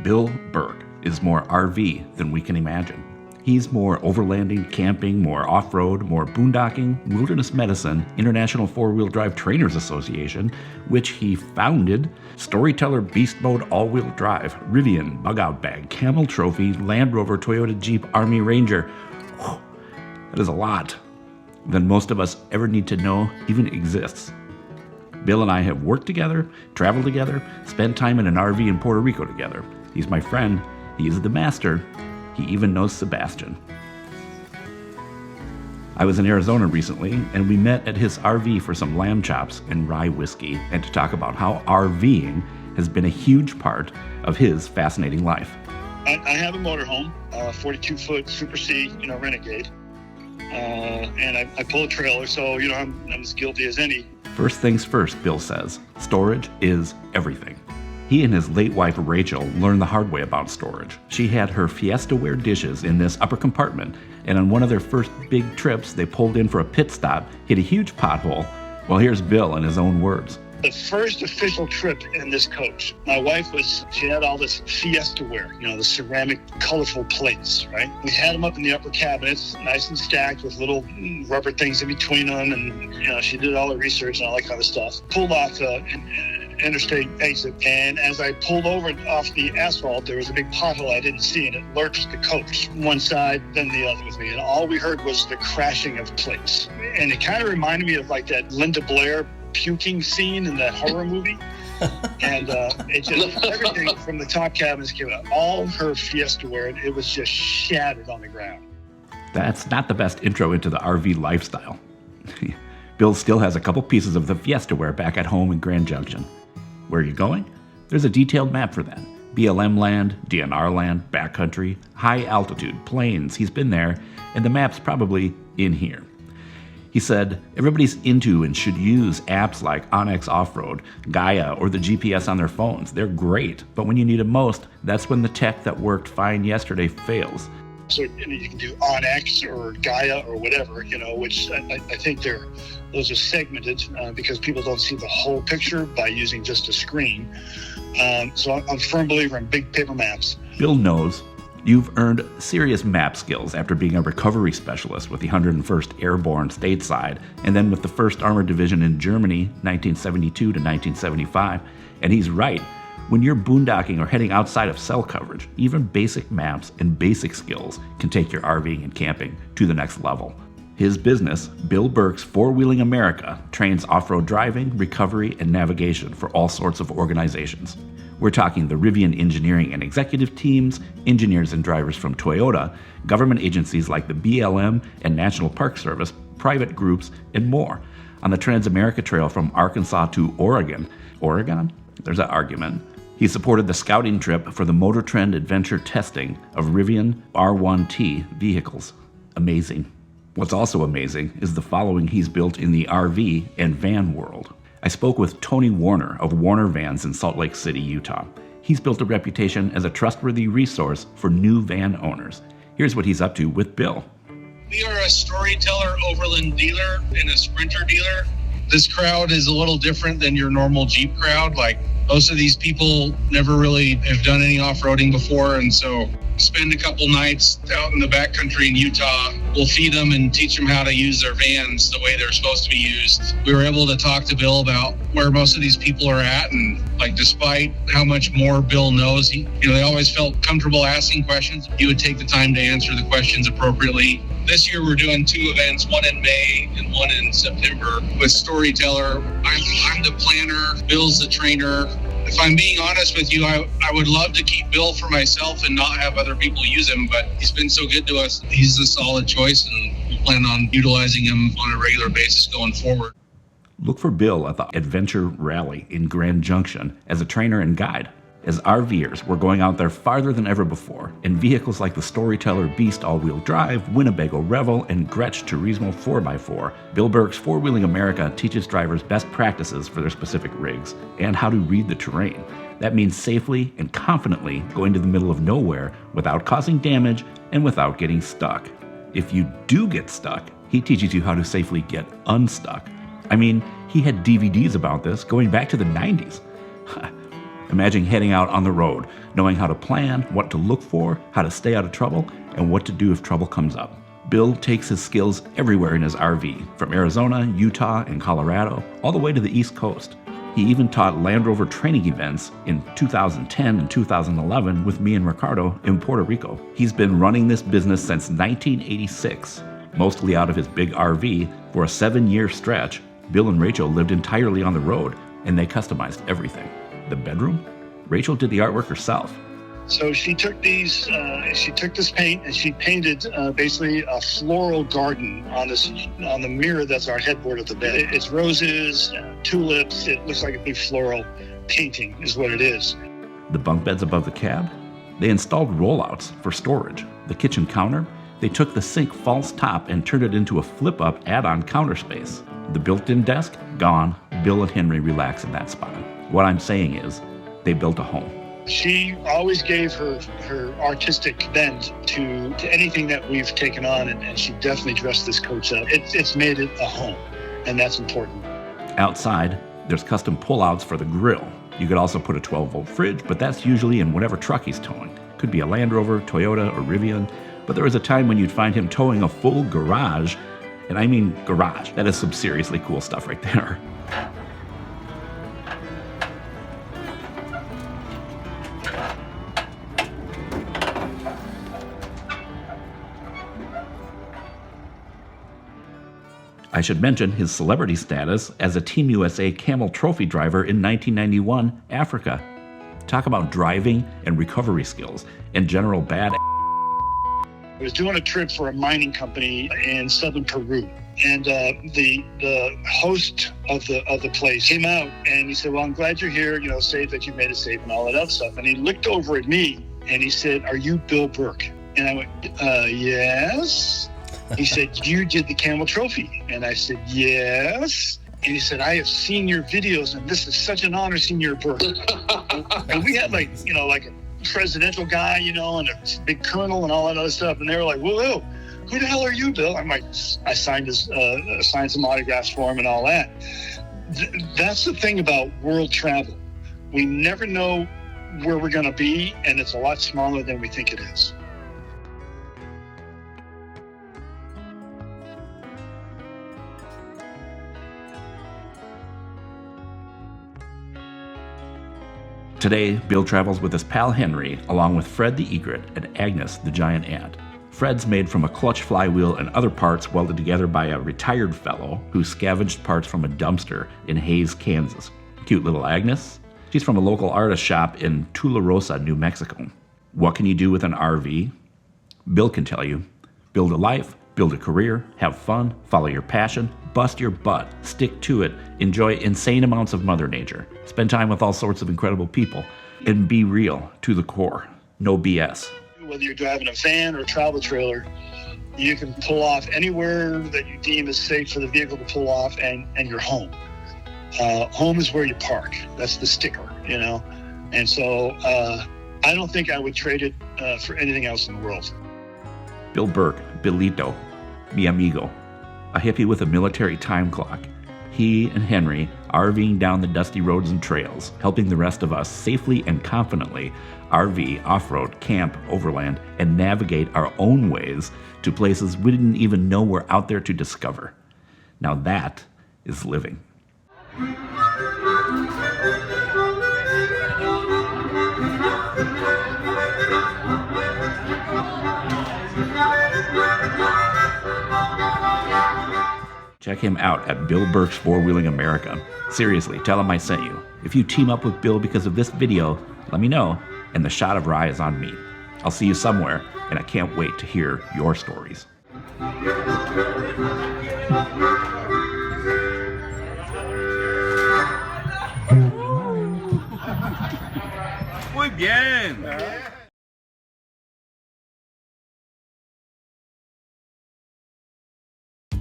Bill Burke is more RV than we can imagine. He's more overlanding, camping, more off-road, more boondocking, wilderness medicine, International Four-Wheel Drive Trainers Association, which he founded, Storyteller Beast Mode All-Wheel Drive, Rivian, Bug Out Bag, Camel Trophy, Land Rover, Toyota Jeep, Army Ranger. Whew, that is a lot than most of us ever need to know even exists. Bill and I have worked together, traveled together, spent time in an RV in Puerto Rico together. He's my friend. He is the master. He even knows Sebastian. I was in Arizona recently, and we met at his RV for some lamb chops and rye whiskey, and to talk about how RVing has been a huge part of his fascinating life. I have a motorhome, 42-foot Super C, Renegade, and I pull a trailer, so I'm as guilty as any. First things first, Bill says, storage is everything. He and his late wife, Rachel, learned the hard way about storage. She had her Fiesta-ware dishes in this upper compartment, and on one of their first big trips, they pulled in for a pit stop, hit a huge pothole. Well, here's Bill in his own words. The first official trip in this coach, my wife she had all this Fiesta-ware, the ceramic, colorful plates, right? We had them up in the upper cabinets, nice and stacked with little rubber things in between them, and, she did all the research and all that kind of stuff. Pulled off interstate exit, and as I pulled over off the asphalt, there was a big pothole I didn't see, and it lurched the coach one side, then the other with me, and all we heard was the crashing of plates. And it kind of reminded me of like that Linda Blair puking scene in that horror movie. And it just, everything from the top cabins came out, all her Fiesta-ware, and it was just shattered on the ground. That's not the best intro into the RV lifestyle. Bill still has a couple pieces of the Fiesta-ware back at home in Grand Junction. Where are you going? There's a detailed map for that. BLM land, DNR land, backcountry, high altitude, plains. He's been there, and the map's probably in here. He said, everybody's into and should use apps like Onyx Off-Road, Gaia, or the GPS on their phones. They're great, but when you need them most, that's when the tech that worked fine yesterday fails. So you can do Onyx or Gaia or whatever, which I think those are segmented because people don't see the whole picture by using just a screen. So I'm a firm believer in big paper maps. Bill knows you've earned serious map skills after being a recovery specialist with the 101st Airborne stateside, and then with the 1st Armored Division in Germany, 1972 to 1975. And he's right. When you're boondocking or heading outside of cell coverage, even basic maps and basic skills can take your RVing and camping to the next level. His business, Bill Burke's Four-Wheeling America, trains off-road driving, recovery, and navigation for all sorts of organizations. We're talking the Rivian engineering and executive teams, engineers and drivers from Toyota, government agencies like the BLM and National Park Service, private groups, and more. On the Trans-America Trail from Arkansas to Oregon. Oregon? There's an argument. He supported the scouting trip for the Motor Trend Adventure testing of Rivian R1T vehicles. Amazing. What's also amazing is the following he's built in the RV and van world. I spoke with Tony Warner of Warner Vans in Salt Lake City, Utah. He's built a reputation as a trustworthy resource for new van owners. Here's what he's up to with Bill. We are a Storyteller Overland dealer and a Sprinter dealer. This crowd is a little different than your normal Jeep crowd. Like, most of these people never really have done any off-roading before, and so spend a couple nights out in the backcountry in Utah. We'll feed them and teach them how to use their vans the way they're supposed to be used. We were able to talk to Bill about where most of these people are at, and despite how much more Bill knows, they always felt comfortable asking questions. He would take the time to answer the questions appropriately. This year we're doing 2 events, one in May and one in September with Storyteller. I'm the planner, Bill's the trainer. If I'm being honest with you, I would love to keep Bill for myself and not have other people use him, but he's been so good to us. He's a solid choice, and we plan on utilizing him on a regular basis going forward. Look for Bill at the Adventure Rally in Grand Junction as a trainer and guide. As RVers, we're going out there farther than ever before, in vehicles like the Storyteller Beast All-Wheel Drive, Winnebago Revel, and Gretsch Turismo 4x4. Bill Burke's Four-Wheeling America teaches drivers best practices for their specific rigs and how to read the terrain. That means safely and confidently going to the middle of nowhere without causing damage and without getting stuck. If you do get stuck, he teaches you how to safely get unstuck. I mean, he had DVDs about this going back to the 90s. Imagine heading out on the road, knowing how to plan, what to look for, how to stay out of trouble, and what to do if trouble comes up. Bill takes his skills everywhere in his RV, from Arizona, Utah, and Colorado, all the way to the East Coast. He even taught Land Rover training events in 2010 and 2011 with me and Ricardo in Puerto Rico. He's been running this business since 1986, mostly out of his big RV. For a 7-year stretch, Bill and Rachel lived entirely on the road, and they customized everything. The bedroom? Rachel did the artwork herself. So she took this paint and she painted basically a floral garden on the mirror that's our headboard of the bed. It's roses, tulips. It looks like a big floral painting is what it is. The bunk beds above the cab? They installed rollouts for storage. The kitchen counter? They took the sink false top and turned it into a flip-up add-on counter space. The built-in desk? Gone. Bill and Henry relax in that spot. What I'm saying is, they built a home. She always gave her artistic bent to anything that we've taken on, and she definitely dressed this coach up. It's made it a home, and that's important. Outside, there's custom pullouts for the grill. You could also put a 12-volt fridge, but that's usually in whatever truck he's towing. Could be a Land Rover, Toyota, or Rivian, but there was a time when you'd find him towing a full garage, and I mean garage. That is some seriously cool stuff right there. I should mention his celebrity status as a Team USA CAMEL trophy driver in 1991, Africa. Talk about driving and recovery skills and general bad. I was doing a trip for a mining company in southern Peru, and the host of the place came out and he said, "Well, I'm glad you're here. You know, safe that you made it safe and all that other stuff." And he looked over at me and he said, "Are you Bill Burke?" And I went, "Yes." He said, "You did the CAMEL trophy?" And I said, "Yes." And he said, "I have seen your videos, and this is such an honor seeing your Burke." And we had like a presidential guy, and a big colonel and all that other stuff. And they were like, "Whoa, who the hell are you, Bill?" I'm like, I signed some autographs for him and all that. That's the thing about world travel. We never know where we're going to be, and it's a lot smaller than we think it is. Today, Bill travels with his pal Henry, along with Fred the egret and Agnes the giant ant. Fred's made from a clutch flywheel and other parts welded together by a retired fellow who scavenged parts from a dumpster in Hays, Kansas. Cute little Agnes? She's from a local artist shop in Tularosa, New Mexico. What can you do with an RV? Bill can tell you. Build a life, build a career, have fun, follow your passion, bust your butt, stick to it, enjoy insane amounts of Mother Nature, spend time with all sorts of incredible people, and be real to the core. No BS. Whether you're driving a van or a travel trailer, you can pull off anywhere that you deem is safe for the vehicle to pull off, and you're home. Home is where you park. That's the sticker, And so I don't think I would trade it for anything else in the world. Bill Burke, Billito, mi amigo, a hippie with a military time clock. He and Henry RVing down the dusty roads and trails, helping the rest of us safely and confidently RV, off-road, camp, overland, and navigate our own ways to places we didn't even know were out there to discover. Now that is living. Check him out at Bill Burke's Four-Wheeling America. Seriously, tell him I sent you. If you team up with Bill because of this video, let me know, and the shot of rye is on me. I'll see you somewhere, and I can't wait to hear your stories. Muy bien.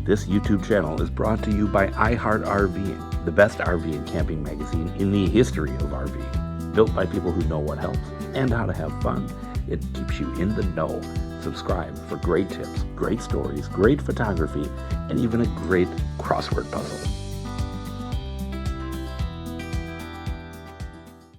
This YouTube channel is brought to you by RVing, the best RV and camping magazine in the history of RV. Built by people who know what helps and how to have fun. It keeps you in the know. Subscribe for great tips, great stories, great photography, and even a great crossword puzzle.